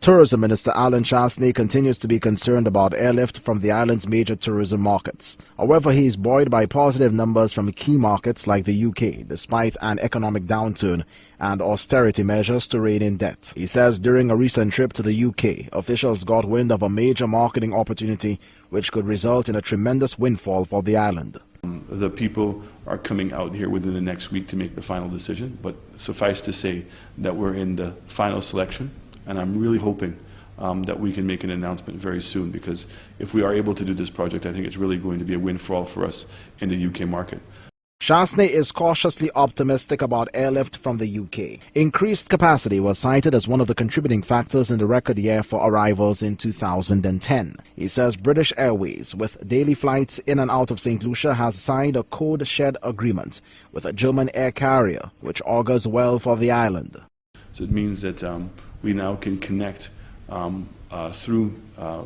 Tourism Minister Alan Chastanet continues to be concerned about airlift from the island's major tourism markets. However, he is buoyed by positive numbers from key markets like the UK, despite an economic downturn and austerity measures to rein in debt. He says during a recent trip to the UK, officials got wind of a major marketing opportunity which could result in a tremendous windfall for the island. The people are coming out here within the next week to make the final decision, but suffice to say that we're in the final selection. And I'm really hoping that we can make an announcement very soon, because if we are able to do this project, I think it's really going to be a windfall for us in the UK market. Chastanet is cautiously optimistic about airlift from the UK. Increased capacity was cited as one of the contributing factors in the record year for arrivals in 2010. He says British Airways, with daily flights in and out of St. Lucia, has signed a code-shed agreement with a German air carrier, which augurs well for the island. So it means that we now can connect through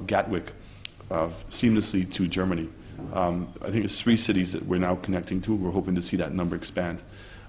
Gatwick seamlessly to Germany. I think it's 3 cities that we're now connecting to. We're hoping to see that number expand.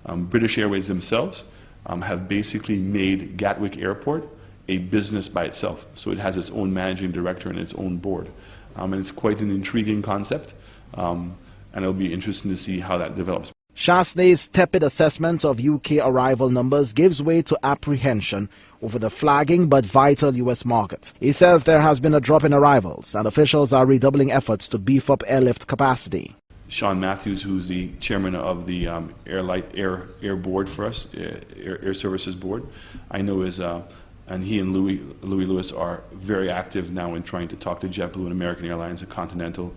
British Airways themselves have basically made Gatwick Airport a business by itself. So it has its own managing director and its own board. And it's quite an intriguing concept, and it'll be interesting to see how that develops. Chastanet's tepid assessment of UK arrival numbers gives way to apprehension over the flagging but vital US market. He says there has been a drop in arrivals and officials are redoubling efforts to beef up airlift capacity. Sean Matthews, who's the chairman of the air board for us, Air Services Board, I know is, and he and Louis Lewis are very active now in trying to talk to JetBlue and American Airlines and Continental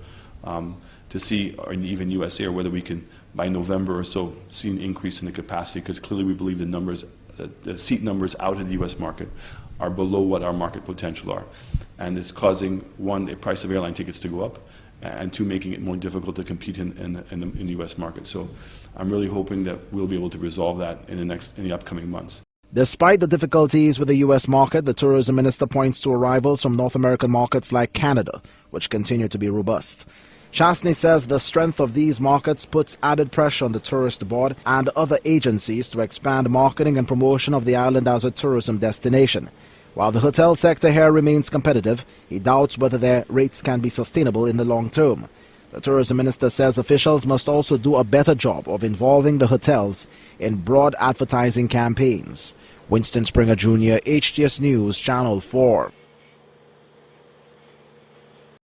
to see, or even US Air, whether we can, by November or so, see an increase in the capacity, because clearly we believe the numbers, the seat numbers out in the US market are below what our market potential are. And it's causing, one, the price of airline tickets to go up, and two, making it more difficult to compete in the US market. So I'm really hoping that we'll be able to resolve that in the upcoming months. Despite the difficulties with the US market, the tourism minister points to arrivals from North American markets like Canada, which continue to be robust. Chastanet says the strength of these markets puts added pressure on the tourist board and other agencies to expand marketing and promotion of the island as a tourism destination. While the hotel sector here remains competitive, he doubts whether their rates can be sustainable in the long term. The tourism minister says officials must also do a better job of involving the hotels in broad advertising campaigns. Winston Springer Jr., HTS News, Channel 4.